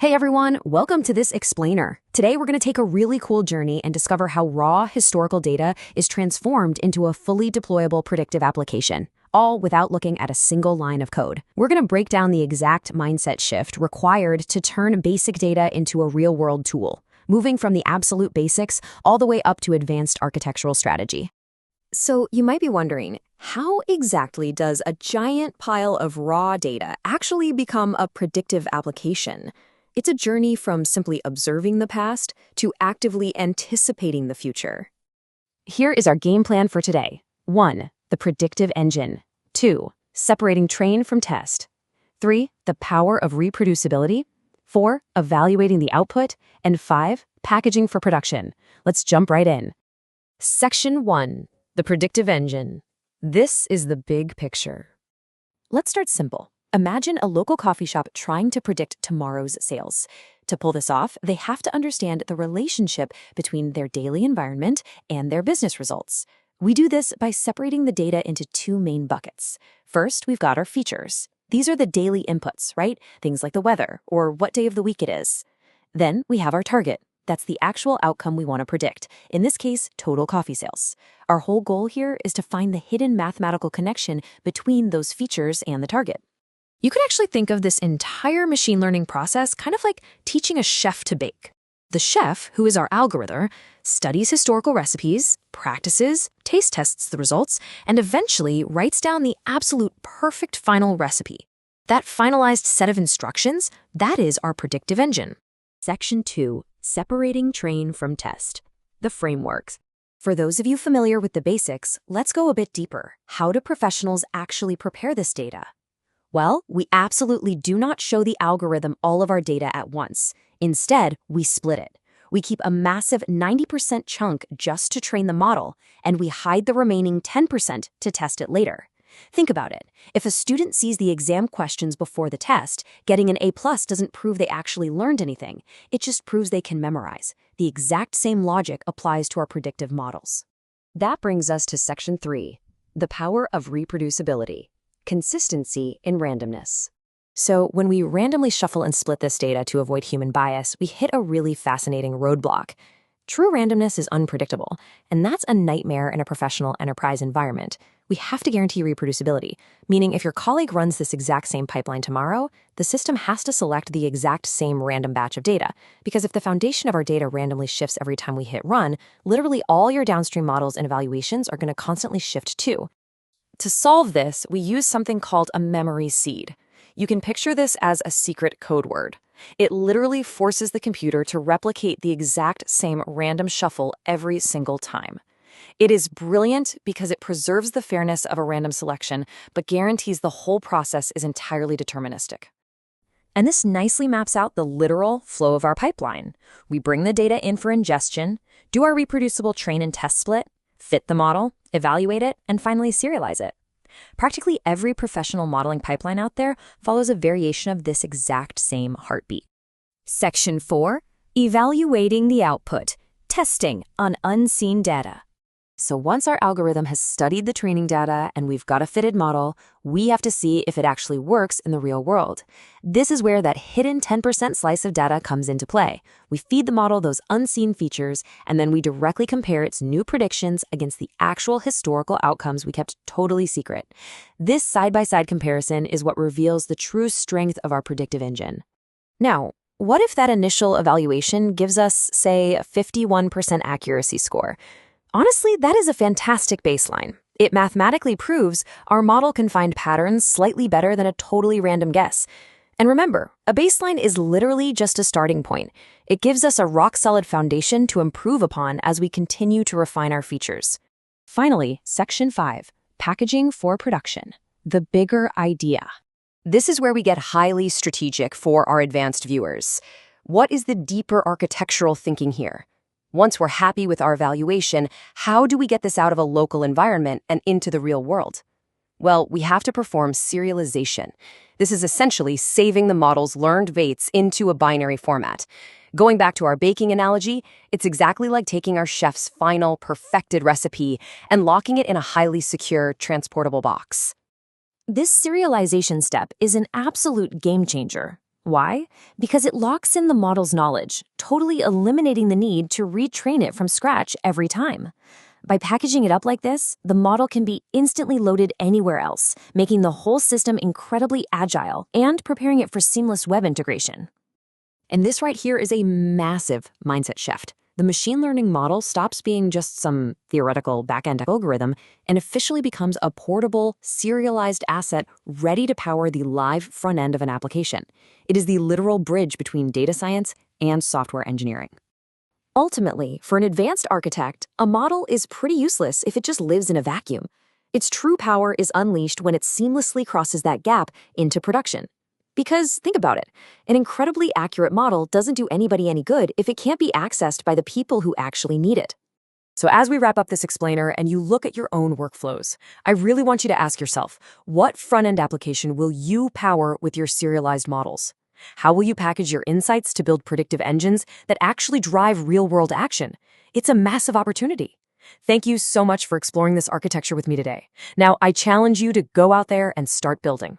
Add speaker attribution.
Speaker 1: Hey everyone, welcome to this explainer. Today we're going to take a really cool journey and discover how raw historical data is transformed into a fully deployable predictive application, all without looking at a single line of code. We're going to break down the exact mindset shift required to turn basic data into a real-world tool, moving from the absolute basics all the way up to advanced architectural strategy. So you might be wondering, how exactly does a giant pile of raw data actually become a predictive application? It's a journey from simply observing the past to actively anticipating the future. Here is our game plan for today. 1. The predictive engine. 2. Separating train from test. 3. The power of reproducibility. 4. Evaluating the output. And 5. Packaging for production. Let's jump right in. Section 1. The predictive engine. This is the big picture. Let's start simple. Imagine a local coffee shop trying to predict tomorrow's sales. To pull this off, they have to understand the relationship between their daily environment and their business results. We do this by separating the data into two main buckets. First, we've got our features. These are the daily inputs, right? Things like the weather or what day of the week it is. Then we have our target. That's the actual outcome we want to predict. In this case, total coffee sales. Our whole goal here is to find the hidden mathematical connection between those features and the target. You could actually think of this entire machine learning process kind of like teaching a chef to bake. The chef, who is our algorithm, studies historical recipes, practices, taste tests the results, and eventually writes down the absolute perfect final recipe. That finalized set of instructions, that is our predictive engine. Section 2. Separating train from test. The frameworks. For those of you familiar with the basics, let's go a bit deeper. How do professionals actually prepare this data? Well, we absolutely do not show the algorithm all of our data at once. Instead, we split it. We keep a massive 90% chunk just to train the model, and we hide the remaining 10% to test it later. Think about it. If a student sees the exam questions before the test, getting an A+ doesn't prove they actually learned anything. It just proves they can memorize. The exact same logic applies to our predictive models. That brings us to Section 3, the power of reproducibility. Consistency in randomness. So when we randomly shuffle and split this data to avoid human bias, we hit a really fascinating roadblock. True randomness is unpredictable, and that's a nightmare in a professional enterprise environment. We have to guarantee reproducibility, meaning if your colleague runs this exact same pipeline tomorrow, the system has to select the exact same random batch of data, because if the foundation of our data randomly shifts every time we hit run, literally all your downstream models and evaluations are going to constantly shift too. To solve this, we use something called a memory seed. You can picture this as a secret code word. It literally forces the computer to replicate the exact same random shuffle every single time. It is brilliant because it preserves the fairness of a random selection, but guarantees the whole process is entirely deterministic. And this nicely maps out the literal flow of our pipeline. We bring the data in for ingestion, do our reproducible train and test split, fit the model, evaluate it, and finally serialize it. Practically every professional modeling pipeline out there follows a variation of this exact same heartbeat. Section 4. Evaluating the output. Testing on unseen data. So once our algorithm has studied the training data and we've got a fitted model, we have to see if it actually works in the real world. This is where that hidden 10% slice of data comes into play. We feed the model those unseen features, and then we directly compare its new predictions against the actual historical outcomes we kept totally secret. This side-by-side comparison is what reveals the true strength of our predictive engine. Now, what if that initial evaluation gives us, say, a 51% accuracy score? Honestly, that is a fantastic baseline. It mathematically proves our model can find patterns slightly better than a totally random guess. And remember, a baseline is literally just a starting point. It gives us a rock-solid foundation to improve upon as we continue to refine our features. Finally, Section 5, Packaging for Production. The bigger idea. This is where we get highly strategic for our advanced viewers. What is the deeper architectural thinking here? Once we're happy with our evaluation, how do we get this out of a local environment and into the real world? Well, we have to perform serialization. This is essentially saving the model's learned weights into a binary format. Going back to our baking analogy, it's exactly like taking our chef's final, perfected recipe and locking it in a highly secure, transportable box. This serialization step is an absolute game changer. Why? Because it locks in the model's knowledge, totally eliminating the need to retrain it from scratch every time. By packaging it up like this, the model can be instantly loaded anywhere else, making the whole system incredibly agile and preparing it for seamless web integration. And this right here is a massive mindset shift. The machine learning model stops being just some theoretical backend algorithm and officially becomes a portable, serialized asset ready to power the live front end of an application. It is the literal bridge between data science and software engineering. Ultimately, for an advanced architect, a model is pretty useless if it just lives in a vacuum. Its true power is unleashed when it seamlessly crosses that gap into production. Because think about it, an incredibly accurate model doesn't do anybody any good if it can't be accessed by the people who actually need it. So as we wrap up this explainer and you look at your own workflows, I really want you to ask yourself, what front-end application will you power with your serialized models? How will you package your insights to build predictive engines that actually drive real-world action? It's a massive opportunity. Thank you so much for exploring this architecture with me today. Now, I challenge you to go out there and start building.